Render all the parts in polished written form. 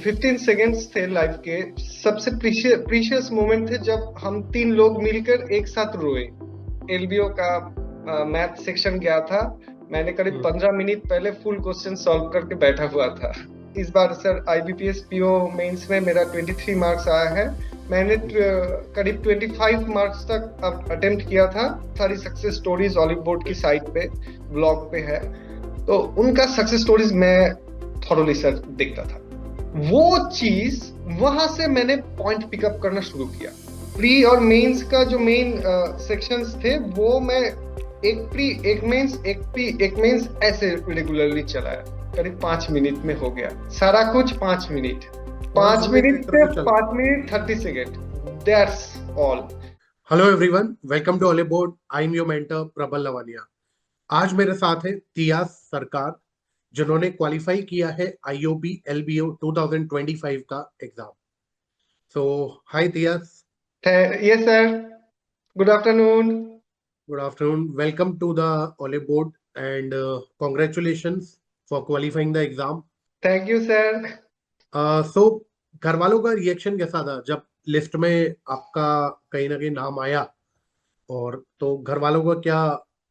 15 seconds थे life के। सबसे प्रीशियस मोमेंट थे जब हम तीन लोग मिलकर एक साथ रोए। एलबीओ का मैथ सेक्शन गया था। मैंने करीब 15 मिनट पहले फुल क्वेश्चन सॉल्व करके बैठा हुआ था। इस बार सर आईबीपीएस पीओ मेंस में मेरा 23 मार्क्स आया है। मैंने करीब 25 मार्क्स तक अटेम्प्ट किया था। सारी सक्सेस स्टोरीज ऑलिव बोर्ड की साइट पे, ब्लॉग पे है, तो उनका सक्सेस स्टोरीज मैं थॉरोली सर देखता था। वो चीज वहां से मैंने पॉइंट पिकअप करना शुरू किया। प्री और मेंस का जो मेन सेक्शंस थे वो मैं एक प्री एक मेंस एक प्री एक मेंस ऐसे रेगुलरली चलाया। करीब 5 मिनट में हो गया सारा कुछ। 5 मिनट, 5 मिनट से 5 minute 30 second, that's all. Hello everyone, welcome to Oliveboard. I am your mentor Prabal Lavania. आज मेरे साथ है तियास सरकार, जिन्होंने क्वालिफाई किया है आईओबी एलबीओ 2025 का exam. So hi Tias. Yes sir, good afternoon. Good afternoon, welcome to the Oliveboard and congratulations for qualifying the exam. Thank you sir. So घर वालों का रिएक्शन कैसा था जब लिस्ट में आपका कहीं ना कहीं नाम आया? और तो घर वालों का क्या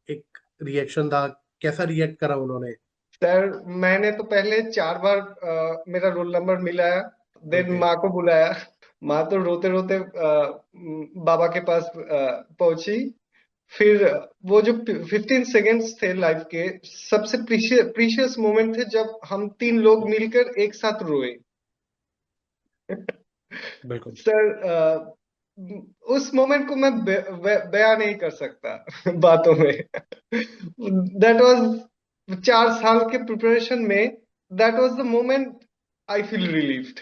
एक रिएक्शन था, कैसा रिएक्ट करा उन्होंने? सर मैंने तो पहले 4 बार मेरा रोल नंबर मिला है। Then okay. माँ को बुलाया। माँ तो रोते रोते बाबा के पास पहुंची। फिर वो जो 15 सेकेंड्स थे लाइफ के, सबसे प्रीशियस मोमेंट थे जब हम तीन लोग मिलकर एक साथ रोए। बिल्कुल। सर उस मोमेंट को मैं बयां नहीं कर सकता बातों में। दैट वाज 4 साल के प्रिपरेशन में, that was the moment I feel relieved.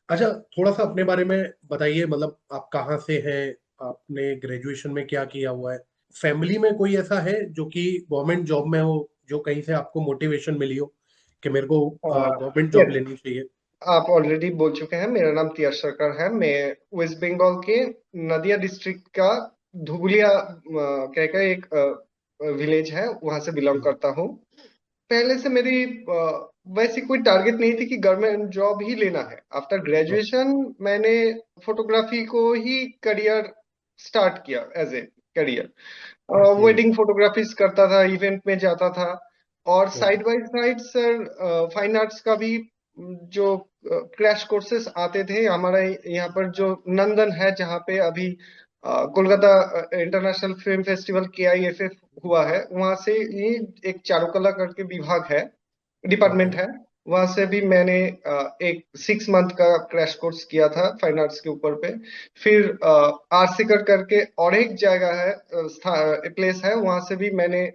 अच्छा, थोड़ा सा अपने बारे में बताइए। मतलब आप कहाँ से हैं, आपने ग्रेजुएशन में क्या किया हुआ है, फैमिली में कोई ऐसा है जो कि गवर्नमेंट जॉब में हो, जो कहीं से आपको मोटिवेशन मिली हो कि मेरे को गवर्नमेंट जॉब यस, लेनी चाहिए? आप ऑलरेडी बोल चुके हैं। मेरा नाम तियाश सरकार है। मैं वेस्ट बंगाल के नदिया डिस्ट्रिक्ट का धुबुलिया कहकर एक विलेज है, वहां से बिलोंग हम्म। करता हूँ। पहले से मेरी वैसी कोई टारगेट नहीं थी कि गवर्नमेंट जॉब ही लेना है। After okay. ग्रेजुएशन मैंने फोटोग्राफी को ही करियर स्टार्ट किया, as a career. Hmm. Wedding photographies करता था, इवेंट में जाता था। और okay. Side by side sir fine arts का भी जो क्रैश कोर्सेस आते थे हमारे यहाँ पर, जो नंदन है जहाँ पे अभी Kolkata international film festival KIFF हुआ है, वहां से ही एक चारुकला करके विभाग है, ओके। डिपार्टमेंट है। वहां से भी मैंने एक 6 मंथ का क्रैश कोर्स किया था फाइन आर्ट्स के ऊपर पे। फिर आरसीकर करके और एक जगह है, प्लेस है, वहां से भी मैंने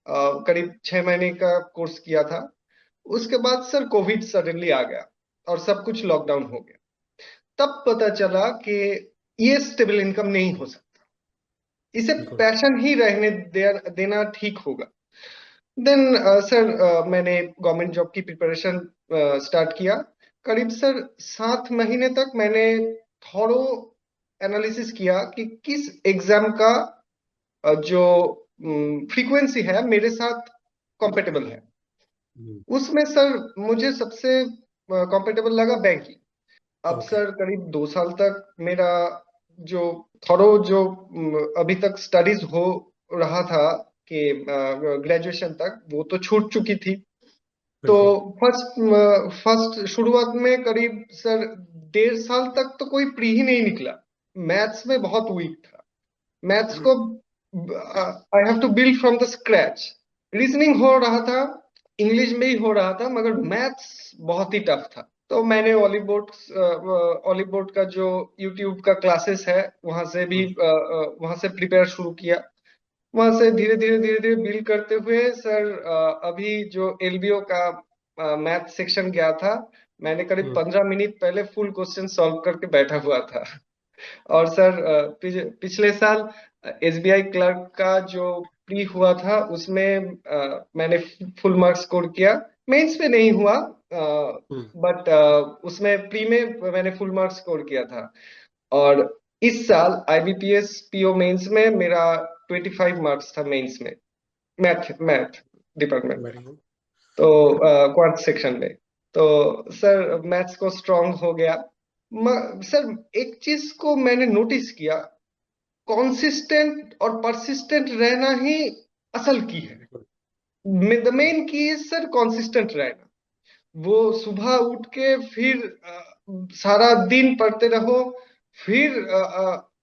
करीब 6 महीने का कोर्स किया था। उसके बाद सर कोविड सडनली आ गया और सब कुछ लॉकडाउन हो गया। तब पता चला कि ये स्टेबल इनकम नहीं हो सकता, इसे बिल्कुल। पैशन ही रहने देना ठीक होगा। देन सर मैंने गवर्नमेंट जॉब की प्रिपरेशन स्टार्ट किया। करीब सर 7 महीने तक मैंने थॉरो एनालिसिस किया कि किस एग्जाम का जो फ्रीक्वेंसी है मेरे साथ कंपेटेबल है। हम्म। उसमें सर मुझे सबसे कंपेटेबल लगा बैंकिंग। अब ओके। सर करीब 2 साल तक मेरा जो थॉरो जो अभी तक स्टडीज हो रहा था कि ग्रेजुएशन तक, वो तो छूट चुकी थी। तो बिल्कुल। फर्स्ट फर्स्ट शुरुआत में करीब सर 1.5 साल तक तो कोई प्री ही नहीं निकला। मैथ्स में बहुत वीक था। मैथ्स को I have to build from the scratch. Reasoning हो रहा था, इंग्लिश में ही हो रहा था, मगर मैथ्स बहुत ही टफ था। तो मैंने ऑलिव बोर्ड का जो यूट्यूब का क्लासेस है, वहां से भी वहां से प्रिपेयर शुरू किया। वहां से धीरे धीरे धीरे धीरे बिल्ड करते हुए सर अभी जो एलबीओ का मैथ सेक्शन गया था, मैंने करीब हम्म। 15 मिनट पहले फुल क्वेश्चन सॉल्व करके बैठा हुआ था। और सर पिछले साल एसबीआई क्लर्क का जो प्री हुआ था, उसमें मैंने फुल मार्क्स स्कोर किया। मेंस में नहीं हुआ, हम्म। बट उसमें प्री में मैंने फुल मार्क्स स्कोर किया था। और इस साल आईबीपीएस पीओ मेंस में मेरा 25 मार्क्स था मेंस में, मैथ मैथ डिपार्टमेंट में, वेरी गुड। तो क्वांट सेक्शन में। तो सर मैथ्स को स्ट्रांग हो गया। सर एक चीज को मैंने नोटिस किया, कॉन्सिस्टेंट और परसिस्टेंट रहना ही असल की है। बिल्कुल। द मेन की इज सर कॉन्सिस्टेंट रहना। वो सुबह उठ के फिर सारा दिन पढ़ते रहो, फिर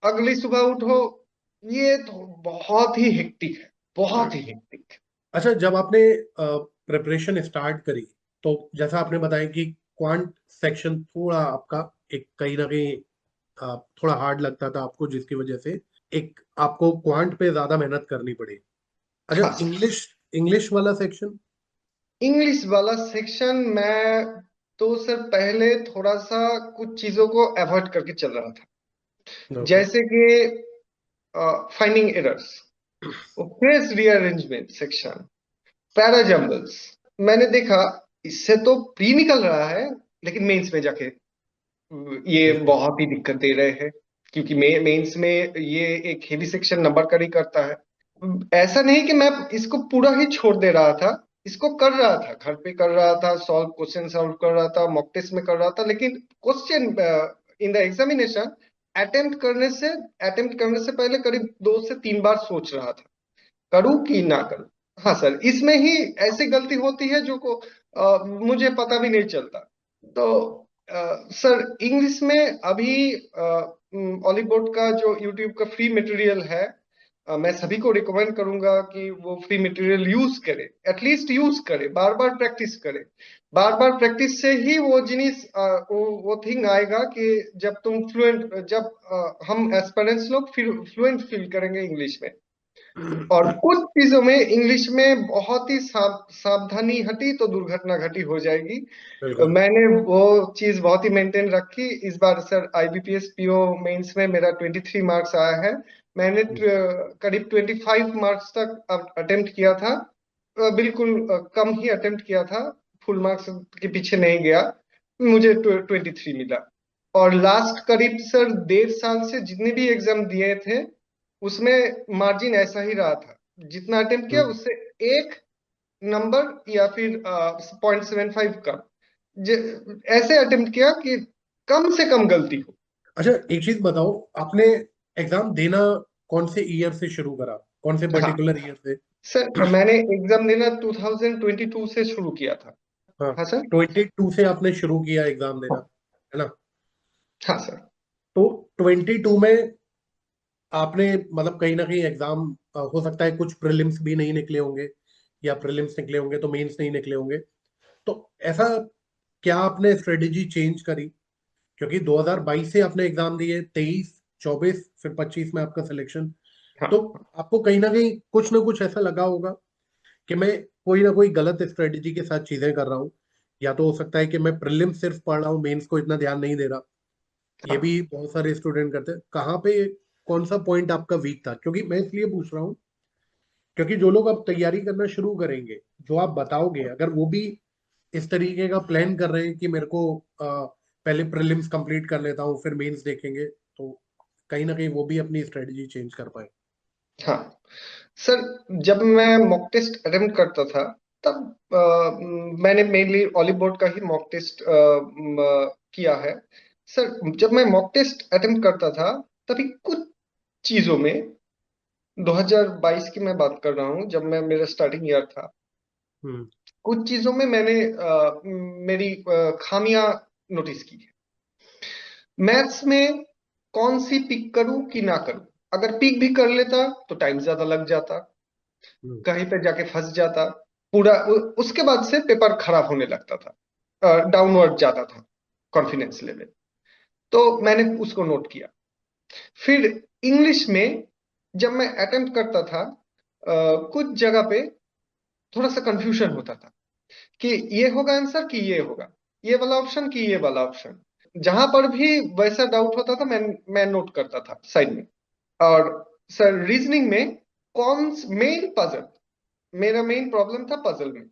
अगली सुबह उठो, ये तो बहुत ही हेक्टिक है, बहुत ही हेक्टिक। अच्छा, जब आपने प्रिपरेशन स्टार्ट करी तो जैसा आपने बताया कि क्वांट सेक्शन थोड़ा आपका एक कहीं ना कहीं थोड़ा हार्ड लगता था आपको, जिसकी वजह से एक आपको क्वांट पे ज्यादा मेहनत करनी पड़ी। अच्छा, हाँ सर, इंग्लिश इंग्लिश वाला सेक्शन। इंग्लिश वाला सेक्शन मैं तो सर पहले थोड़ा सा कुछ चीजों को अवॉइड करके चल रहा था, ओके। जैसे कि finding errors, phrase rearrangement section, parajumbles. मैंने देखा इससे तो प्री निकल रहा है, लेकिन मेंस में जाके ये बिल्कुल। बहुत ही दिक्कत दे रहे हैं, क्योंकि मेंस में ये एक हेवी सेक्शन नंबर करी करता है। ऐसा नहीं कि मैं इसको पूरा ही छोड़ दे रहा था, इसको कर रहा था, घर पे कर रहा था, क्वेश्चन सॉल्व कर रहा था, मॉक टेस्ट में कर रहा था, लेकिन question in the examination attempt करने से पहले करीब 2 से 3 बार सोच रहा था, करूं कि ना करूं। हाँ सर, इसमें ही ऐसी गलती होती है जो को मुझे पता भी नहीं चलता। तो सर इंग्लिश में अभी ऑलीवुड का जो यूट्यूब का फ्री मटेरियल है, मैं सभी को रिकमेंड करूंगा कि वो फ्री मटेरियल यूज करे, एटलीस्ट यूज करे, बार बार प्रैक्टिस करे। बार बार प्रैक्टिस से ही वो जिनिस वो थिंग आएगा कि जब तुम फ्लुएंट, जब हम एस्पिरेंट्स लोग फिर फ्लुएंट फील करेंगे इंग्लिश में। और कुछ चीजों में इंग्लिश में बहुत ही सावधानी हटी तो दुर्घटना घटी हो जाएगी। बिल्कुल। मैंने वो चीज बहुत ही मेंटेन रखी। इस बार सर आईबीपीएस पीओ मेंस में मेरा 23 मार्क्स आया है। मैंने करीब 25 मार्क्स तक अटेम्प्ट किया था। बिल्कुल कम ही अटेम्प्ट किया था, फुल मार्क्स के पीछे नहीं गया, मुझे 23 मिला। और लास्ट करीब सर 1.5 साल से जितने भी एग्जाम दिए थे, उसमें मार्जिन ऐसा ही रहा था, जितना अटेम्प्ट किया हम्म। उससे एक नंबर या फिर 0.75 का, ऐसे अटेम्प्ट किया कि कम से कम गलती हो। अच्छा, एक चीज बताओ, आपने एग्जाम देना कौन से ईयर से शुरू करा, कौन से हाँ पर्टिकुलर ईयर से? सर, मैंने एग्जाम देना 2022 से शुरू किया था। हाँ, हाँ सर। 22 से आपने शुरू किया एग्जाम देना, है ना? हाँ सर। तो 22 में आपने मतलब कहीं ना कहीं एग्जाम, हो सकता है कुछ प्रीलिम्स भी नहीं निकले होंगे, या प्रीलिम्स निकले होंगे तो मेंस नहीं निकले होंगे। तो ऐसा क्या आपने स्ट्रेटेजी चेंज करी? क्योंकि 2022 से आपने एग्जाम दिए, 23, 24, फिर 25 में आपका सिलेक्शन। तो हाँ आपको कहीं ना कुछ ऐसा लगा होगा कि मैं कोई ना कोई गलत स्ट्रेटेजी के साथ चीजें कर रहा हूँ, या तो हो सकता है कि मैं प्रीलिम सिर्फ पढ़ रहा हूँ, मेंस को इतना ध्यान नहीं दे रहा। ये हाँ भी बहुत सारे स्टूडेंट करते हैं। कहाँ पे कौन सा पॉइंट आपका वीक था? क्योंकि मैं इसलिए पूछ रहा हूँ क्योंकि जो लोग अब तैयारी करना शुरू करेंगे, जो आप बताओगे, अगर वो भी इस तरीके का प्लान कर रहे हैं कि मेरे को पहले प्रीलिम्स कंप्लीट कर लेता हूँ फिर मेंस देखेंगे, तो कहीं ना कहीं वो भी अपनी स्ट्रेटजी चेंज कर पाए। हाँ सर, जब मैं मॉक टेस्ट अटेम्प्ट करता था, तब मैंने मेनली ऑलीबोर्ड का ही मॉक टेस्ट किया है। सर जब मैं मॉक टेस्ट अटेम्प्ट करता था, तभी कुछ चीजों में, 2022 की मैं बात कर रहा हूँ जब मैं मेरा स्टार्टिंग ईयर था, हम्म। कुछ चीजों में मैंने मेरी खामियां नोटिस की। मैथ्स में कौन सी पिक करूं कि ना करूं, अगर पिक भी कर लेता तो टाइम ज्यादा लग जाता, हम्म। कहीं पे जाके फंस जाता, पूरा उसके बाद से पेपर खराब होने लगता था, डाउनवर्ड जाता था कॉन्फिडेंस लेवल। तो मैंने उसको नोट किया। फिर इंग्लिश में जब मैं अटेम्प्ट करता था, कुछ जगह पे थोड़ा सा कंफ्यूजन होता था कि ये होगा आंसर कि ये होगा, ये वाला ऑप्शन कि ये वाला ऑप्शन। जहां पर भी वैसा डाउट होता था, मैं नोट करता था साइड में। और सर रीजनिंग में कौन मेन पजल, मेरा मेन प्रॉब्लम था पजल में।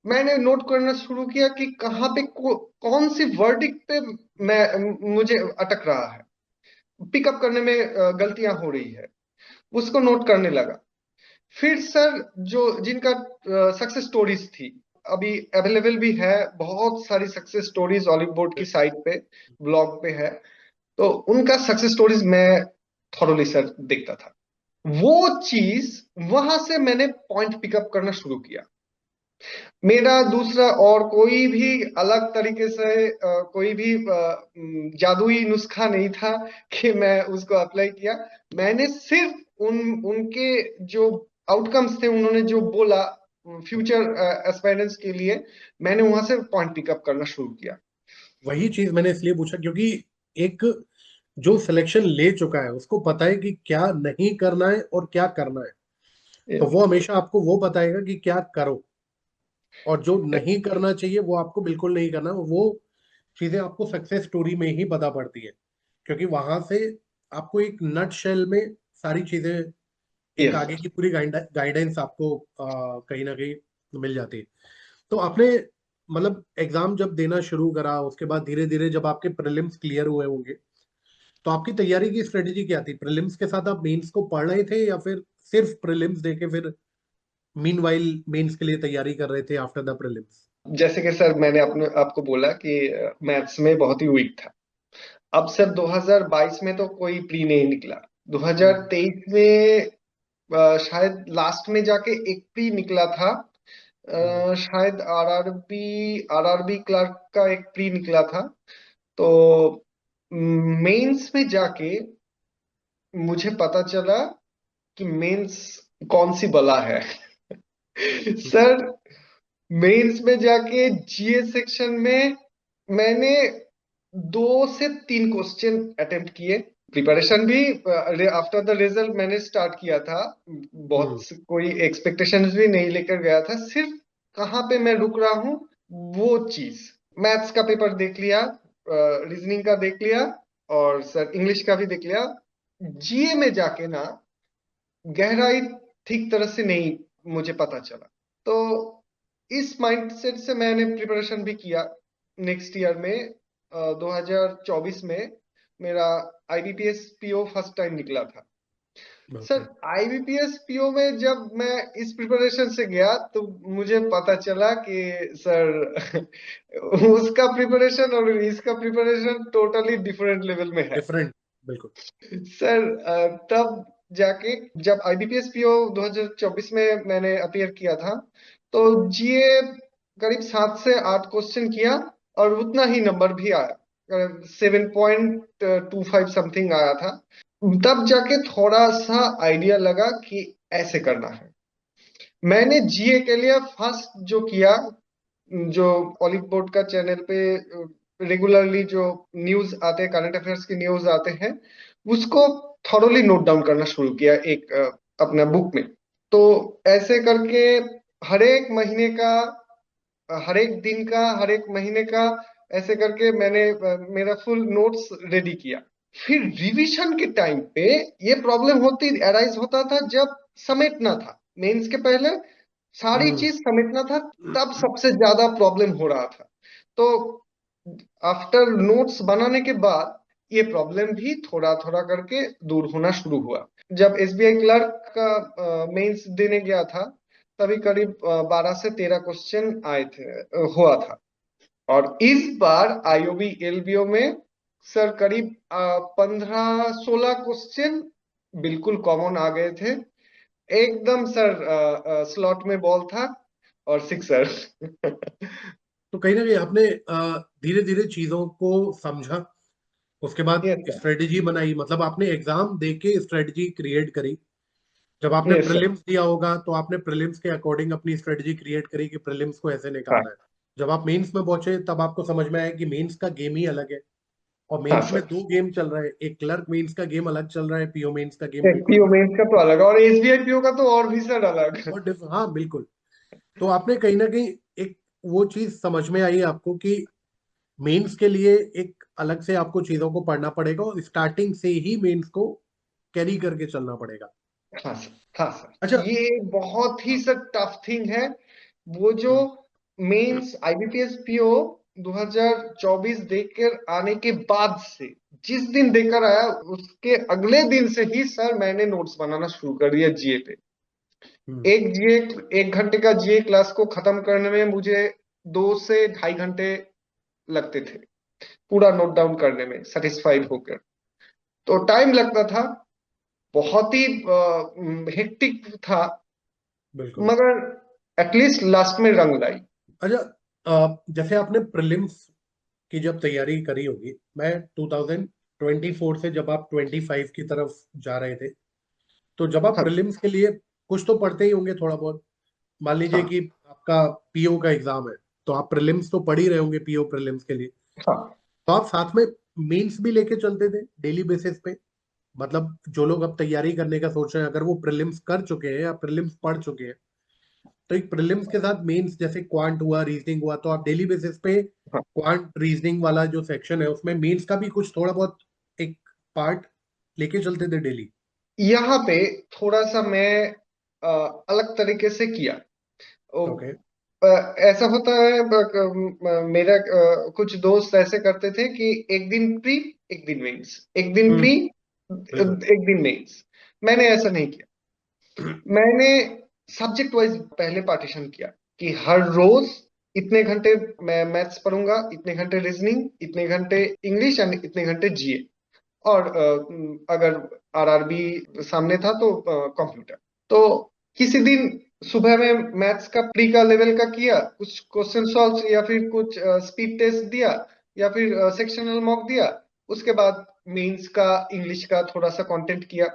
मैंने नोट करना शुरू किया कि कहाँ पे कौन सी वर्डिक पे मुझे अटक रहा है, पिकअप करने में गलतियां हो रही है, उसको नोट करने लगा। फिर सर जो जिनका सक्सेस स्टोरीज थी, अभी अवेलेबल भी है, बहुत सारी सक्सेस स्टोरीज ऑलिव बोर्ड की साइट पे, ब्लॉग पे है। तो उनका सक्सेस स्टोरीज मैं थॉरोली सर देखता था। वो चीज वहां से मैंने पॉइंट पिकअप करना शुरू किया। मेरा दूसरा और कोई भी अलग तरीके से कोई भी जादुई नुस्खा नहीं था कि मैं उसको अप्लाई किया। मैंने सिर्फ उनके जो आउटकम्स थे, उन्होंने जो बोला फ्यूचर एस्पायरेंट्स के लिए, मैंने वहां से पॉइंट पिकअप करना शुरू किया। वही चीज मैंने इसलिए पूछा क्योंकि एक जो सिलेक्शन ले चुका है उसको पता है कि क्या नहीं करना है और क्या करना है। तो वो हमेशा आपको वो बताएगा कि क्या करो, और जो नहीं करना चाहिए वो आपको बिल्कुल नहीं करना। वो चीजें आपको सक्सेस स्टोरी में ही पता पड़ती है, क्योंकि वहां से आपको एक नट शेल में सारी चीजें, एक यस आगे सर। की पूरी गाइडेंस आपको कहीं ना कहीं मिल जाती है। तो आपने मतलब एग्जाम जब देना शुरू करा, उसके बाद धीरे धीरे जब आपके प्रीलिम्स क्लियर हुए होंगे, तो आपकी तैयारी की स्ट्रेटेजी क्या थी? प्रीलिम्स के साथ आप मेंस को पढ़ रहे थे, या फिर सिर्फ प्रीलिम्स देके फिर मीनवाइल मेंस के लिए तैयारी कर रहे थे आफ्टर द प्रीलिम्स? जैसे कि सर मैंने अपने आपको बोला कि मैथ्स में बहुत ही वीक था। अब सर 2022 में तो कोई प्री नहीं निकला। हम्म। 2023 में शायद लास्ट में जाके एक प्री निकला था। हम्म। शायद आरआरबी क्लर्क का एक प्री निकला था। तो मेंस में जाके मुझे पता चला कि मेंस कौन सी बला है। सर मेंस में जाके जीए सेक्शन में मैंने 2 से 3 क्वेश्चन अटेम्प्ट किए। प्रिपरेशन भी आफ्टर द रिजल्ट मैंने स्टार्ट किया था। हम्म। कोई एक्सपेक्टेशंस भी नहीं लेकर गया था, सिर्फ कहाँ पे मैं रुक रहा हूँ वो चीज। मैथ्स का पेपर देख लिया, रीजनिंग का देख लिया, और सर इंग्लिश का भी देख लिया। जीए में जाके ना गहराई ठीक तरह से नहीं मुझे पता चला। तो इस माइंडसेट से मैंने प्रिपरेशन भी किया। नेक्स्ट ईयर में 2024 में मेरा आईबीपीएस पीओ फर्स्ट टाइम निकला था। ओके। सर आईबीपीएस पीओ में जब मैं इस प्रिपरेशन से गया तो मुझे पता चला कि सर उसका प्रिपरेशन और इसका प्रिपरेशन टोटली डिफरेंट लेवल में है। डिफरेंट। बिल्कुल। सर तब जाके जब आईबीपीएस पीओ 2024 में मैंने अपीयर किया था, तो जीए करीब 7 से 8 क्वेश्चन किया और उतना ही नंबर भी आया, 7.25 समथिंग आया था। तब जाके थोड़ा सा आइडिया लगा कि ऐसे करना है। मैंने जीए के लिए फर्स्ट जो किया, जो ऑलिव बोर्ड का चैनल पे रेगुलरली जो न्यूज आते हैं, करंट अफेयर्स की न्यूज आते हैं, उसको थॉरोली नोट डाउन करना शुरू किया एक अपना बुक में। तो ऐसे करके हर एक महीने का, हर एक दिन का, हर एक महीने का, ऐसे करके मैंने मेरा फुल नोट्स रेडी किया। फिर रिवीजन के टाइम पे ये प्रॉब्लम होती अराइज होता था जब समेटना था। मेंस के पहले सारी हम्म। चीज समेटना था, तब सबसे ज्यादा प्रॉब्लम हो रहा था। तो आफ्टर नोट्स बनाने के बाद ये प्रॉब्लम भी थोड़ा थोड़ा करके दूर होना शुरू हुआ। जब एसबीआई क्लर्क का मेंस देने गया था, तभी करीब 12 से 13 क्वेश्चन आए थे, हुआ था। और इस बार आईओबी एलबीओ में सर करीब 15-16 क्वेश्चन बिल्कुल कॉमन आ गए थे। एकदम सर स्लॉट में बॉल था और सिक्सर। तो कहीं ना कहीं आपने धीरे धीरे चीजों को समझा, उसके बाद यस सर। स्ट्रेटेजी बनाई, मतलब आपने एग्जाम दे के स्ट्रेटेजी क्रिएट करी। जब आपने यस सर। प्रीलिम्स दिया होगा तो आपने प्रीलिम्स के अकॉर्डिंग अपनी स्ट्रेटेजी क्रिएट करी कि प्रीलिम्स को ऐसे हाँ। निकालना है। जब आप मेंस में पहुंचे तब आपको समझ में आया कि मेंस का गेम ही अलग है, और हाँ मेंस में सर। दो गेम चल रहा है, एक क्लर्क मेंस का गेम अलग चल रहा है, पीओ मेंस का गेम बिल्कुल पीओ अलग। मेंस का तो अलग, और एसबीआई पीओ का तो और भी सर अलग। हाँ बिल्कुल। तो आपने कहीं ना कहीं एक वो चीज समझ में आई आपको कि मेंस के लिए एक अलग से आपको चीजों को पढ़ना पड़ेगा, और स्टार्टिंग से ही मेंस को कैरी करके चलना पड़ेगा। हाँ सर। हाँ सर। अच्छा। ये बहुत ही सर टफ थिंग है। वो जो हम्म। मेंस आईबीपीएस पीओ 2024 देकर आने के बाद से, जिस दिन देकर आया उसके अगले दिन से ही सर मैंने नोट्स बनाना शुरू कर दिया जीए पे। हम्म। एक घंटे का जीए क्लास को खत्म करने में मुझे 2 से ढाई घंटे लगते थे, पूरा नोट डाउन करने में सेटिस्फाइड होकर। तो टाइम लगता था, बहुत ही हेक्टिक था, बिल्कुल। मगर एटलीस्ट लास्ट में रंग लाई। अच्छा, जैसे आपने प्रीलिम्स की जब तैयारी करी होगी, मैं 2024 से जब आप 25 की तरफ जा रहे थे, तो जब आप हाँ, प्रीलिम्स के लिए कुछ तो पढ़ते ही होंगे थोड़ा बहुत। मान लीजिए हाँ, कि आपका पीओ का एग्जाम है, तो आप प्रीलिम्स तो पढ़ ही रहे होंगे पीओ प्रीलिम्स के लिए। हाँ। तो आप साथ में मेंस भी लेके चलते थे डेली बेसिस पे? मतलब जो लोग अब तैयारी करने का सोच रहे हैं, अगर वो प्रीलिम्स कर चुके हैं या प्रीलिम्स पढ़ चुके हैं, तो एक प्रीलिम्स के साथ मेंस जैसे क्वांट हुआ, रीजनिंग हुआ, तो आप डेली बेसिस पे हाँ, क्वांट रीजनिंग वाला जो सेक्शन है उसमें मेंस का भी कुछ थोड़ा बहुत एक पार्ट लेके चलते थे डेली? यहाँ पे थोड़ा सा मैं अलग तरीके से किया। ओके। ऐसा होता है, मेरा कुछ दोस्त ऐसे करते थे कि एक दिन प्री, एक दिन मेंस, एक दिन हम्म। प्री, बिल्कुल। एक दिन मेंस। मैंने ऐसा नहीं किया। मैंने सब्जेक्ट वाइज पहले पार्टीशन किया कि हर रोज इतने घंटे मैं मैथ्स पढ़ूंगा, इतने घंटे रीजनिंग, इतने घंटे इंग्लिश एंड इतने घंटे जीए। और अगर आरआरबी सामने था तो कंप्यूटर। तो किसी दिन सुबह में मैथ्स का प्री का लेवल का किया, कुछ क्वेश्चन सॉल्व या फिर कुछ स्पीड टेस्ट दिया, या फिर सेक्शनल मॉक दिया। उसके बाद मेंस का इंग्लिश का थोड़ा सा कंटेंट किया,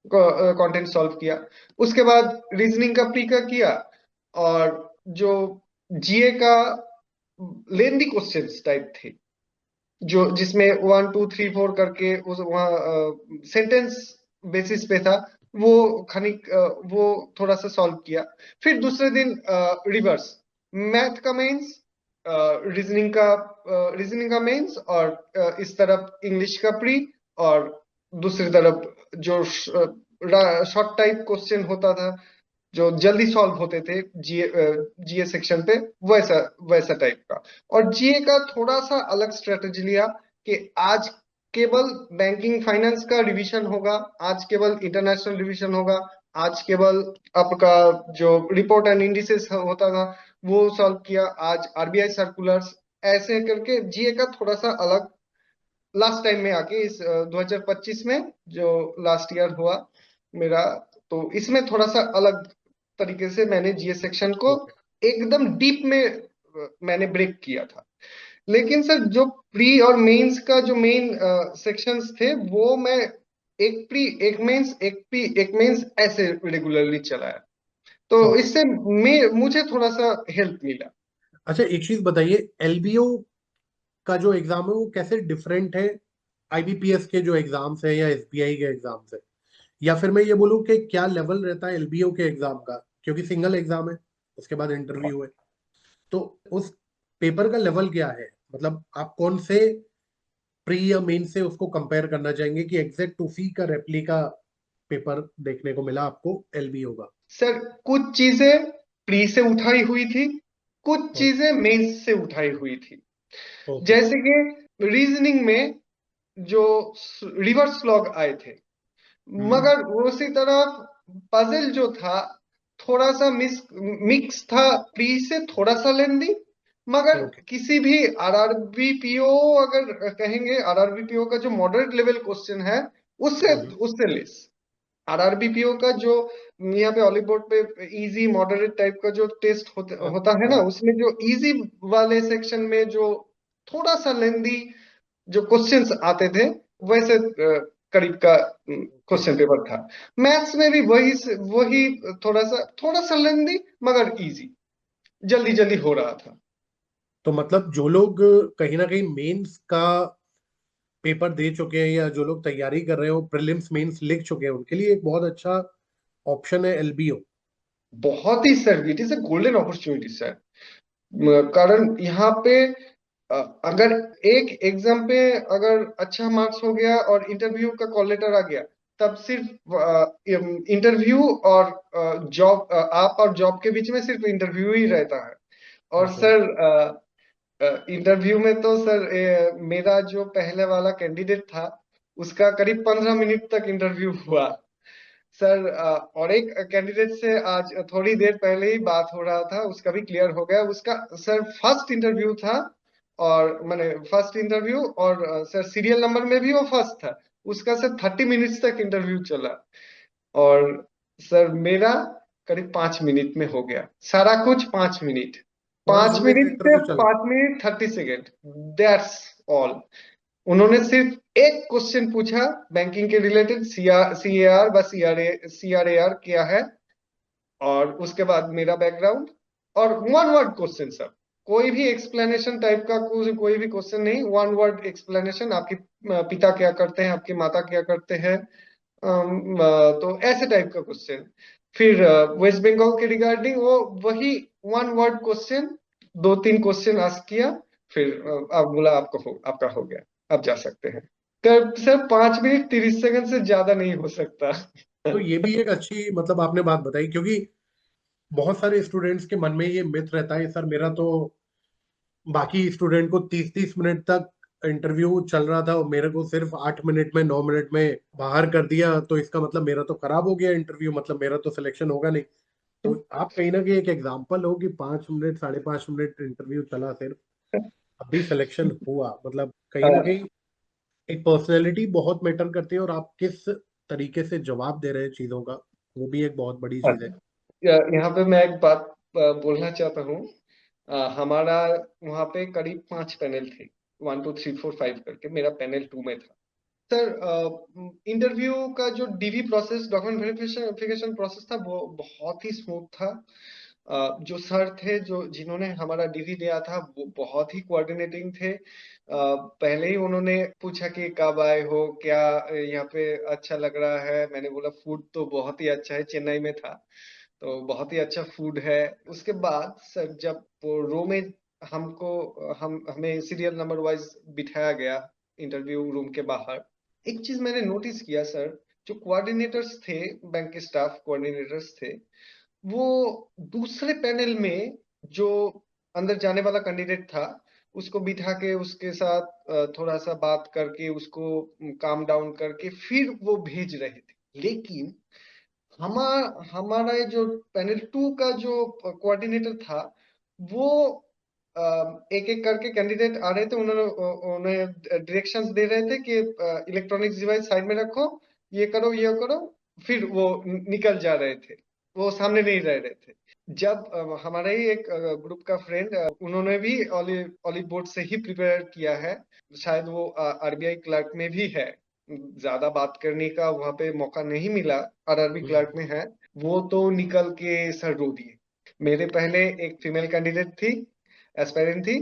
कंटेंट सॉल्व किया। उसके बाद रीजनिंग का प्री का किया। और जो जीए का लेंदी क्वेश्चंस टाइप थे, जो जिसमें 1 2 3 4 करके उस वहाँ सेंटेंस बेसिस पे था, वो खनिक वो थोड़ा सा सॉल्व किया। फिर दूसरे दिन रिवर्स, मैथ का मेंस, रीजनिंग का मेंस, और इस तरफ इंग्लिश का प्री। और दूसरी तरफ जो शॉर्ट टाइप क्वेश्चन होता था, जो जल्दी सॉल्व होते थे जीए जीए सेक्शन पे, वैसा वैसा टाइप का। और जीए का थोड़ा सा अलग स्ट्रेटेजी लिया कि आज केवल बैंकिंग फाइनेंस का रिवीजन होगा, आज केवल इंटरनेशनल रिवीजन होगा, आज केवल आपका जो रिपोर्ट एंड इंडिसेस होता था वो सॉल्व किया, आज आरबीआई सर्कुलर्स। ऐसे करके जीए का थोड़ा सा अलग लास्ट टाइम में आके इस 2025 में जो लास्ट ईयर हुआ मेरा, तो इसमें थोड़ा सा अलग तरीके से मैंने जीए सेक्शन को ओके। एकदम डीप में मैंने ब्रेक किया था। लेकिन सर जो प्री और मेंस का जो मेन सेक्शंस थे, वो मैं एक प्री एक मेंस एक प्री एक मेंस ऐसे रेगुलरली चलाया। तो ओके। इससे मैं मुझे थोड़ा सा हेल्प मिला। अच्छा, एक चीज बताइए, एलबीओ का जो एग्जाम है वो कैसे डिफरेंट है आईबीपीएस के जो एग्जाम्स है या एसबीआई के एग्जाम्स है? या फिर मैं ये बोलूँ कि क्या लेवल रहता है एलबीओ के एग्जाम का, क्योंकि सिंगल एग्जाम है, उसके बाद इंटरव्यू है, तो उस पेपर का लेवल क्या है? मतलब आप कौन से प्री या मेन से उसको कंपेयर करना चाहेंगे कि एग्जैक्ट उसी का रेप्लिका पेपर देखने को मिला आपको एलबीओ का? सर कुछ चीजें प्री से उठाई हुई थी, कुछ ओके। चीजें मेंस से उठाई हुई थी। ओके। जैसे कि रीजनिंग में जो रिवर्स लॉग आए थे, हम्म। मगर उसी तरह पजल जो था थोड़ा सा मिक्स था, प्री से थोड़ा सा लेंदी। मगर ओके। किसी भी आरआरबी पीओ, अगर कहेंगे आरआरबी पीओ का जो मॉडरेट लेवल क्वेश्चन है, उससे हम्म। उससे लेस। आरआरबी पीओ का जो यहाँ पे ऑली बोर्ड पे इजी मॉडरेट टाइप का जो टेस्ट हाँ। होता है ना, हाँ। उसमें जो इजी वाले सेक्शन में जो थोड़ा सा लेंदी जो क्वेश्चंस आते थे, वैसे करीब का ओके। क्वेश्चन पेपर था। मैथ्स में भी वही थोड़ा सा लेंदी, मगर इजी, जल्दी जल्दी हो रहा था। तो मतलब जो लोग कहीं ना कहीं मेंस का पेपर दे चुके हैं या जो लोग तैयारी कर रहे हो, प्रीलिम्स मेंस लिख चुके हैं, उनके लिए एक बहुत अच्छा ऑप्शन है एलबीओ। बहुत ही sir, it is a golden opportunity sir. कारण यहाँ पे अ, अगर एक एग्जाम पे अगर अच्छा मार्क्स हो गया और इंटरव्यू का कॉल लेटर आ गया, तब सिर्फ इंटरव्यू और जॉब, आप और जॉब के बीच में सिर्फ इंटरव्यू ही रहता है। और बिल्कुल। सर इंटरव्यू में तो सर मेरा जो पहले वाला कैंडिडेट था, उसका करीब 15 मिनट तक इंटरव्यू हुआ। सर और एक कैंडिडेट से आज थोड़ी देर पहले ही बात हो रहा था, उसका भी क्लियर हो गया। उसका सर फर्स्ट इंटरव्यू था, और मैंने फर्स्ट इंटरव्यू, और सर सीरियल नंबर में भी वो फर्स्ट था। उसका सर 30 मिनट्स तक इंटरव्यू चला, और सर मेरा करीब 5 मिनट में हो गया सारा कुछ। 5 मिनट, कौन पांच सा बेस्ड मिनट से इंटरव्यू चला? 5 मिनट 30 सेकेंड, दैट्स ऑल। उन्होंने सिर्फ एक क्वेश्चन पूछा बैंकिंग के रिलेटेड, सी ए आर, बस सी आर ए आर क्या है, और उसके बाद मेरा बैकग्राउंड, और वन वर्ड क्वेश्चन सर। कोई भी एक्सप्लेनेशन टाइप का कोई भी क्वेश्चन नहीं, वन वर्ड एक्सप्लेनेशन। आपके पिता क्या करते हैं, आपकी माता क्या करते हैं, तो ऐसे टाइप का क्वेश्चन। फिर वेस्ट बंगाल के रिगार्डिंग वो वही one word question, 2-3 question ask किया। फिर आप बोला आपका हो गया, आप जा सकते हैं। कर सर 5 मिनट 30 सेकंड से ज्यादा नहीं हो सकता। तो ये भी एक अच्छी मतलब आपने बात बताई, क्योंकि बहुत सारे स्टूडेंट्स के मन में ये मिथ रहता है सर मेरा तो बाकी स्टूडेंट को 30-30 मिनट तक इंटरव्यू चल रहा था और मेरे को सिर्फ 8 मिनट में 9 मिनट में बाहर कर दिया, तो इसका मतलब मेरा तो खराब हो गया इंटरव्यू, मतलब मेरा तो सिलेक्शन होगा नहीं। तो आप कहीं ना कहीं एक एग्जाम्पल हो कि 5 मिनट 5.5 मिनट इंटरव्यू चला सिर्फ, अभी सिलेक्शन हुआ, मतलब कहीं ना कहीं एक पर्सनैलिटी बहुत मैटर करती है और आप किस तरीके से जवाब दे रहे हैं चीजों का, वो भी एक बहुत बड़ी चीज है। यहाँ पे मैं एक बात बोलना चाहता हूँ। हमारा वहाँ पे करीब 5 पैनल थे, 1 2 3 4 5 करके। मेरा पैनल 2 में था। सर इंटरव्यू का जो DV process, document verification process था, वो बहुत ही स्मूथ था। जो सर थे जो जिन्होंने हमारा डीवी दिया था, वो बहुत ही कोऑर्डिनेटिंग थे। पहले ही उन्होंने पूछा कि कब आए हो, क्या यहाँ पे अच्छा लग रहा है। मैंने बोला फूड तो बहुत ही अच्छा है, चेन्नई में था तो बहुत ही अच्छा फूड है। उसके बाद सर जब वो रो में हमें सीरियल नंबर वाइज बिठाया गया इंटरव्यू रूम के बाहर, एक चीज मैंने नोटिस किया सर। जो कोऑर्डिनेटर्स थे, बैंक के स्टाफ कोऑर्डिनेटर्स थे, वो दूसरे पैनल में जो अंदर जाने वाला कैंडिडेट था, उसको बिठा के उसके साथ थोड़ा सा बात करके उसको काम डाउन करके फिर वो भेज रहे थे। लेकिन हमारा ये जो पैनल 2 का जो कोऑर्डिनेटर था, वो एक एक करके कैंडिडेट आ रहे थे, उन्होंने उन्हें डायरेक्शंस दे रहे थे कि इलेक्ट्रॉनिक्स डिवाइस साइड में रखो, ये करो ये करो। फिर वो निकल जा रहे थे, वो सामने नहीं रह रहे थे। जब हमारा ही एक ग्रुप का फ्रेंड, उन्होंने भी ऑलिव बोर्ड से ही प्रिपेयर किया है, शायद वो आरबीआई क्लर्क में भी है। ज्यादा बात करने का वहां पे मौका नहीं मिला, आरआरबी क्लर्क में है। वो तो निकल के सर रो दिए। मेरे पहले एक फीमेल कैंडिडेट थी, एस्पायरेंट थी,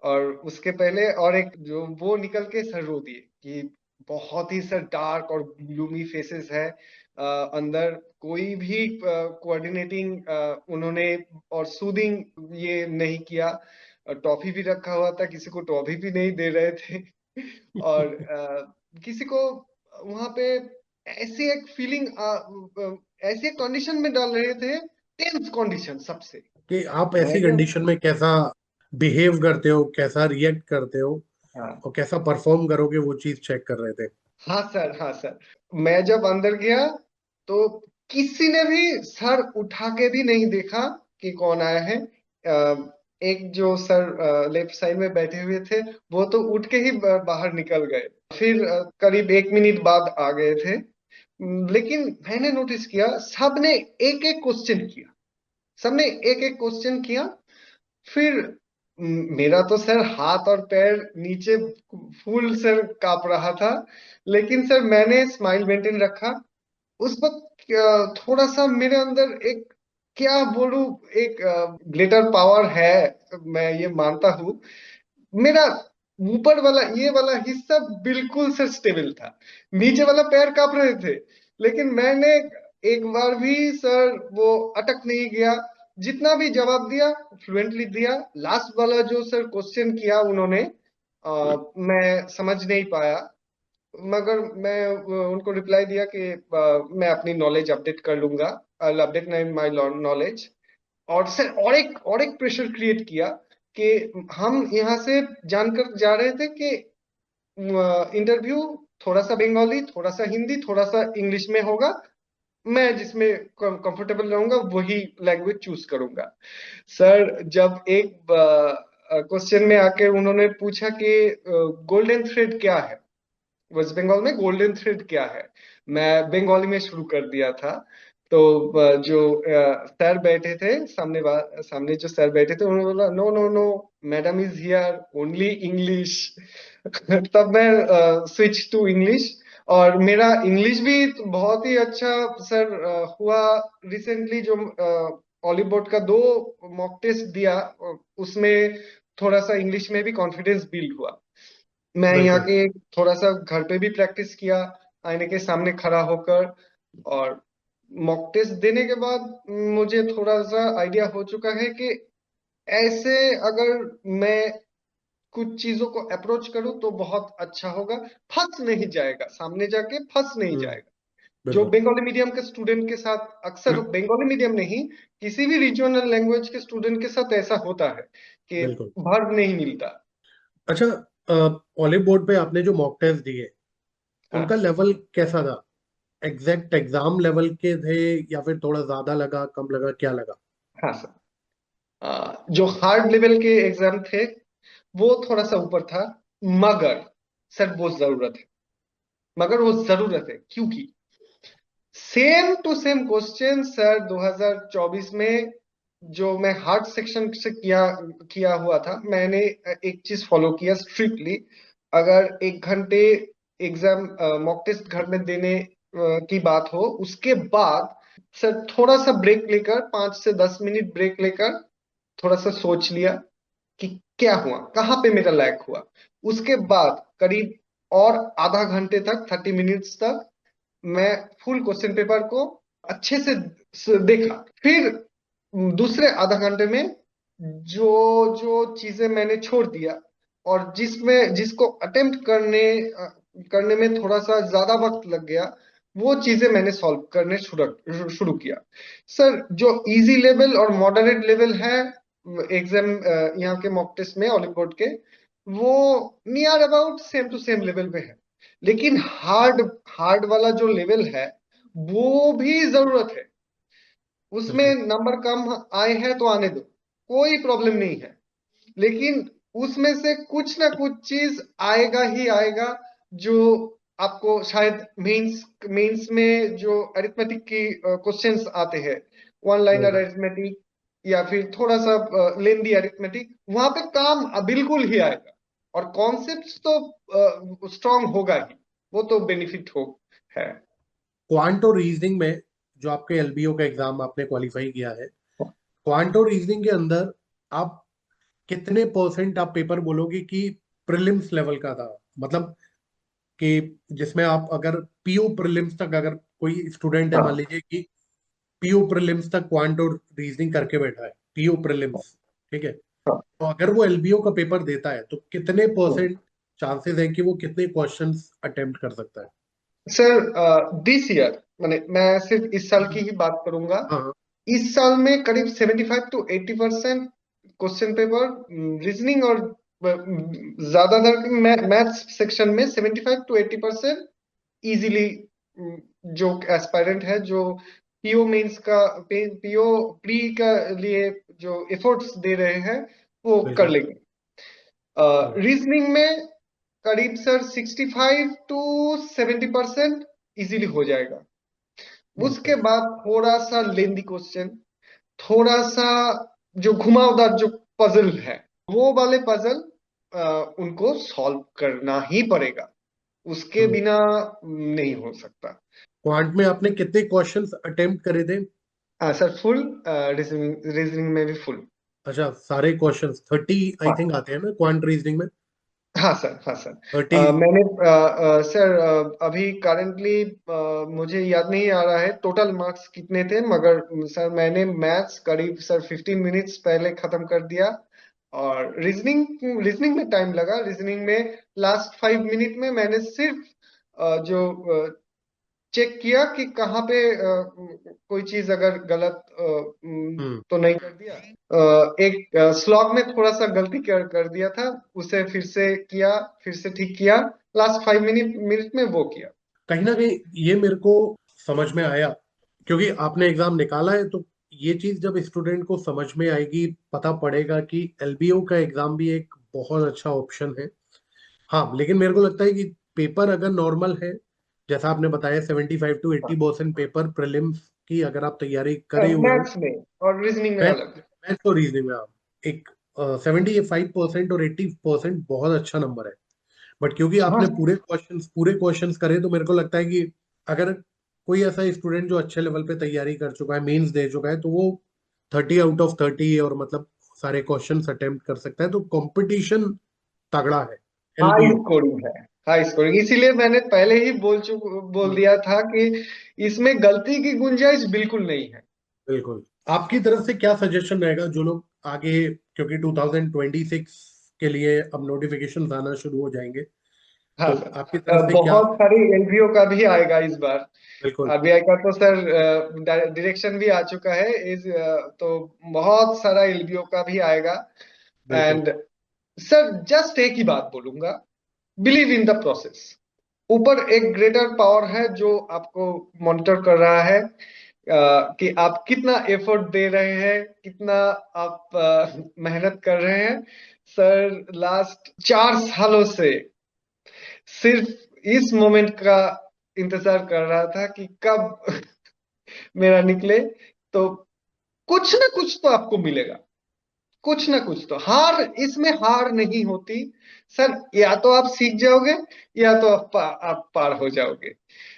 और उसके पहले और एक जो वो निकल के सर रो दिए कि बहुत ही सर डार्क और ग्लूमी फेसेस है अंदर। कोई भी कोऑर्डिनेटिंग उन्होंने और सूदिंग ये नहीं किया। टॉफी भी रखा हुआ था, किसी को टॉफी भी नहीं दे रहे थे। और किसी को वहां पे ऐसी एक फीलिंग, ऐसी एक कंडीशन में डाल रहे थे, टेंस कंडीशन सबसे। कि आप मैं ऐसी जब कंडीशन में कैसा बिहेव करते हो, कैसा रिएक्ट करते हो हाँ और कैसा परफॉर्म करोगे, वो चीज चेक कर रहे थे। हाँ सर, हाँ सर। मैं जब अंदर गया तो किसी ने भी सर उठा के भी नहीं देखा कि कौन आया है। एक जो सर लेफ्ट साइड में बैठे हुए थे, वो तो उठ के ही बाहर निकल गए। फिर करीब 1 मिनट बाद आ गए थे। लेकिन मैंने नोटिस किया सबने एक एक क्वेश्चन किया, सबने एक एक क्वेश्चन किया। फिर मेरा तो सर हाथ और पैर नीचे फुल सर कांप रहा था। लेकिन सर मैंने स्माइल मेंटेन रखा। उस वक्त थोड़ा सा मेरे अंदर एक, क्या बोलूं, एक ग्लिटर पावर है, मैं ये मानता हूँ। मेरा ऊपर वाला ये वाला हिस्सा बिल्कुल से स्टेबल था, नीचे वाला पैर कांप रहे थे। लेकिन मैंने एक बार भी सर वो अटक नहीं गया। जितना भी जवाब दिया फ्लुएंटली दिया। लास्ट वाला जो सर क्वेश्चन किया उन्होंने, मैं समझ नहीं पाया, मगर मैं उनको रिप्लाई दिया कि मैं अपनी नॉलेज अपडेट कर लूंगा, आई अपडेट माई नॉलेज। और सर और एक प्रेशर क्रिएट किया कि हम यहाँ से जानकर जा रहे थे कि इंटरव्यू थोड़ा सा बंगाली, थोड़ा सा हिंदी, थोड़ा सा इंग्लिश में होगा। मैं जिसमें कंफर्टेबल रहूंगा वही लैंग्वेज चूज करूंगा। सर जब एक क्वेश्चन में आके उन्होंने पूछा कि गोल्डन थ्रेड क्या है, वेस्ट बंगाल में गोल्डन थ्रेड क्या है, मैं बंगाली में शुरू कर दिया था। तो जो सर बैठे थे सामने, सामने जो सर बैठे थे उन्होंने बोला no no no, madam is here only English. तब मैं स्विच टू इंग्लिश, और मेरा इंग्लिश भी तो बहुत ही अच्छा सर हुआ। रिसेंटली जो ऑलिव बोर्ड का 2 मॉक टेस्ट दिया, उसमें थोड़ा सा इंग्लिश में भी कॉन्फिडेंस बिल्ड हुआ। मैं यहाँ बिल्कुल। के थोड़ा सा घर पे भी प्रैक्टिस किया, आईने के सामने खड़ा होकर। और मॉक टेस्ट देने के बाद मुझे थोड़ा सा आइडिया हो चुका है कि ऐसे अगर मैं कुछ चीजों को अप्रोच करूं तो बहुत अच्छा होगा, फंस नहीं जाएगा, सामने जाके फंस नहीं हम्म। जाएगा। जो बिल्कुल। बंगाली मीडियम के स्टूडेंट के साथ, अक्सर बंगाली मीडियम नहीं, किसी भी रीजनल लैंग्वेज के स्टूडेंट के साथ ऐसा होता है कि बिल्कुल। भर नहीं मिलता। अच्छा, ऑलिव बोर्ड पे आपने जो मॉक टेस्ट दिए उनका हाँ लेवल कैसा था? एग्जैक्ट एग्जाम लेवल के थे या फिर थोड़ा ज्यादा लगा, कम लगा, क्या लगा? हाँ सर, जो हार्ड लेवल के एग्जाम थे वो थोड़ा सा ऊपर था, मगर सर वो जरूरत है, मगर वो जरूरत है क्योंकि same to same question sir 2024 में जो मैं हार्ड सेक्शन से किया किया हुआ था, मैंने एक चीज फॉलो किया स्ट्रिक्टली। अगर 1 घंटे एग्जाम मॉक टेस्ट घर में देने की बात हो, उसके बाद सर थोड़ा सा ब्रेक लेकर, 5 से 10 मिनट ब्रेक लेकर थोड़ा सा सोच लिया कि क्या हुआ, कहाँ पे मेरा लैग हुआ। उसके बाद करीब और आधा घंटे तक, 30 मिनट्स तक मैं फुल क्वेश्चन पेपर को अच्छे से देखा। फिर दूसरे आधा घंटे में जो जो चीजें मैंने छोड़ दिया और जिसमें जिसको अटेम्प्ट करने में थोड़ा सा ज्यादा वक्त लग गया, वो चीजें मैंने सॉल्व करने शुरू शुरू किया। सर जो इजी लेवल और मॉडरेट लेवल है एग्जाम, यहाँ के मॉक टेस्ट में ऑलिव बोर्ड के, वो near about same to same level पे है। लेकिन हार्ड हार्ड वाला जो लेवल है वो भी जरूरत है, उसमें बिल्कुल। नंबर कम आए हैं तो आने दो, कोई प्रॉब्लम नहीं है। लेकिन उसमें से कुछ ना कुछ चीज आएगा ही आएगा, जो आपको शायद मेंस मेंस में जो अरिथमेटिक की क्वेश्चंस आते हैं, वन लाइनर बिल्कुल। अरिथमेटिक या फिर थोड़ा सा लेंदी अरिथमेटिक, वहां पे काम बिल्कुल ही आएगा। और कॉन्सेप्ट्स तो स्ट्रांग होगा ही, वो तो बेनिफिट हो है। क्वांट और रीजनिंग में जो आपके एलबीओ का एग्जाम आपने क्वालिफाई किया है, क्वांट और रीजनिंग के अंदर आप कितने परसेंट आप पेपर बोलोगे कि प्रीलिम्स लेवल का था? मतलब कि जिसमें आप अगर पीयू प्रीलिम्स तक, अगर कोई स्टूडेंट है मान हाँ लीजिए कि पीयू प्रीलिम्स तक क्वांट और रीजनिंग करके बैठा है, पीयू प्रीलिम्स, ठीक है, हाँ। तो अगर वो एलबीओ का पेपर देता है तो कितने परसेंट चांसेस है कि वो कितने क्वेश्चंस अटेम्प्ट कर सकता है? सर दिस ईयर, मैंने मैं सिर्फ इस साल की ही बात करूंगा। हाँ। इस साल में करीब 75 to 80% क्वेश्चन पेपर रीजनिंग और ज्यादातर मैथ्स सेक्शन में 75 to 80% इजीली जो एस्पायरेंट है, जो पीओ मेंस का, पीओ प्री का लिए जो एफर्ट्स दे रहे हैं, वो कर बिल्कुल। लेंगे। हम्म। रीजनिंग में करीब सर 65 to 70% इजीली हो जाएगा। उसके बिल्कुल। बाद थोड़ा सा लेंदी क्वेश्चन, थोड़ा सा जो घुमावदार जो पजल है, वो वाले पजल उनको सॉल्व करना ही पड़ेगा, उसके हम्म। बिना नहीं हो सकता। क्वांट में आपने कितने क्वेश्चंस अटेम्प्ट करे थे? सर फुल, रीजनिंग रीजनिंग में भी फुल। अच्छा, सारे क्वेश्चंस 30 आई हाँ थिंक आते हैं ना क्वांट रीजनिंग में? हाँ सर, हाँ सर। 30। मैंने सर अभी करंटली मुझे याद नहीं आ रहा है टोटल मार्क्स कितने थे, मगर सर मैंने मैथ्स करीब सर 15 मिनट्स पहले खत्म कर दिया। और रीजनिंग रीजनिंग में टाइम लगा, रीजनिंग में लास्ट 5 मिनट में मैंने सिर्फ जो चेक किया कि कहाँ पे कोई चीज अगर गलत हम्म। तो नहीं कर दिया। एक स्लॉग में थोड़ा सा गलती कर दिया था, उसे फिर से किया, फिर से ठीक किया, लास्ट 5 मिनट मिनट में वो किया। कहीं ना कहीं ये मेरे को समझ में आया क्योंकि आपने एग्जाम निकाला है तो ये चीज जब स्टूडेंट को समझ में आएगी, पता पड़ेगा कि एलबीओ का एग्जाम भी एक बहुत अच्छा ऑप्शन है। हाँ, लेकिन मेरे को लगता है कि पेपर अगर नॉर्मल है, जैसा आपने बताया 75 to 80% पेपर प्रीलिम्स की अगर आप तैयारी करे हुए हो, मैथ्स में और रीजनिंग में मैथ अलग। मैथ और रीजनिंग में आप एक 75% और 80% बहुत अच्छा नंबर है। बट क्योंकि हाँ आपने पूरे क्वेश्चंस करे, तो मेरे को लगता है कि अगर कोई ऐसा स्टूडेंट जो अच्छे लेवल पे तैयारी कर चुका है, मेंस दे चुका है, तो वो 30 out of 30 और मतलब सारे क्वेश्चंस अटेम्प्ट कर सकता है। तो कंपटीशन तगड़ा है हाई एलबीओ। स्कोरिंग है, हाई स्कोरिंग, इसीलिए मैंने पहले ही बोल दिया था कि इसमें गलती की गुंजाइश बिल्कुल नहीं है। बिल्कुल। आपकी तरफ से क्या सजेशन रहेगा जो लोग आगे, क्योंकि 2026 के लिए अब नोटिफिकेशन आना शुरू हो जाएंगे, हाँ तो सर, आपकी तरफ से क्या? बहुत सारी एलबीओ का भी आएगा इस बार। बिल्कुल। आरबीआई का तो सर डायरेक्शन भी आ चुका है तो बहुत सारा एलबीओ का भी आएगा। बिल्कुल। एंड सर जस्ट एक ही बात बोलूंगा, बिलीव इन द प्रोसेस। ऊपर एक ग्रेटर पावर है जो आपको मॉनिटर कर रहा है कि आप कितना एफर्ट दे रहे हैं, कितना आप मेहनत कर रहे हैं। सर लास्ट 4 सालों से सिर्फ इस मोमेंट का इंतजार कर रहा था कि कब मेरा निकले। तो कुछ ना कुछ तो आपको मिलेगा, कुछ ना कुछ तो। हार, इसमें हार नहीं होती सर। या तो आप सीख जाओगे या तो आप पार हो जाओगे।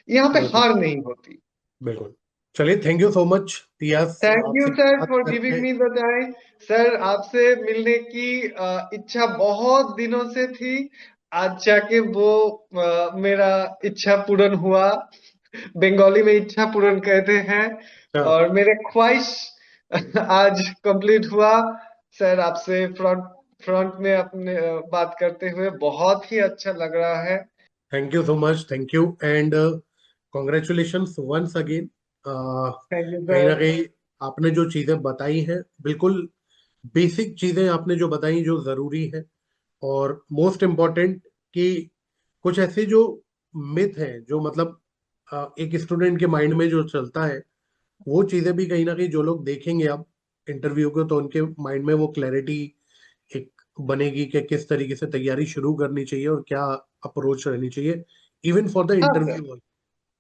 यहाँ पे बिल्कुल। हार नहीं होती। बिल्कुल। चलिए, thank you so much Tias, thank you आपसे सर बात फॉर गिविंग करके। Me the time. सर आपसे मिलने की इच्छा बहुत दिनों से थी। आज जाके वो मेरा इच्छा पूर्ण हुआ। बंगाली में इच्छा पूर्ण कहते हैं। अच्छा। और मेरे ख्वाहिश आज कंप्लीट हुआ। सर आपसे फ्रंट फ्रंट में अपने बात करते हुए बहुत ही अच्छा लग रहा है। Thank you so much, thank you and congratulations once again. Thank you कहीं ना सर। कहीं आपने जो चीजें बताई हैं, बिल्कुल बेसिक चीजें आपने जो बताई जो जरूरी है, और मोस्ट इम्पोर्टेंट कि कुछ ऐसे जो मिथ है जो मतलब एक स्टूडेंट के माइंड में जो चलता है, वो चीजें भी कहीं ना कहीं जो लोग देखेंगे अब इंटरव्यू को, तो उनके माइंड में वो क्लैरिटी एक बनेगी कि किस तरीके से तैयारी शुरू करनी चाहिए और क्या अप्रोच रहनी चाहिए, इवन फॉर द हाँ सर, इंटरव्यू।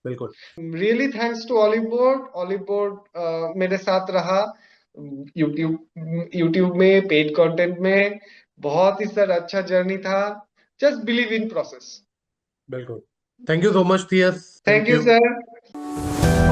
बिल्कुल। Really thanks to Oliveboard. Oliveboard मेरे साथ रहा यूट्यूब यूट्यूब में, पेड कंटेंट में। बहुत ही सर अच्छा जर्नी था। Just believe in process. बिल्कुल। Thank you so much Thias, thank thank you you. Sir.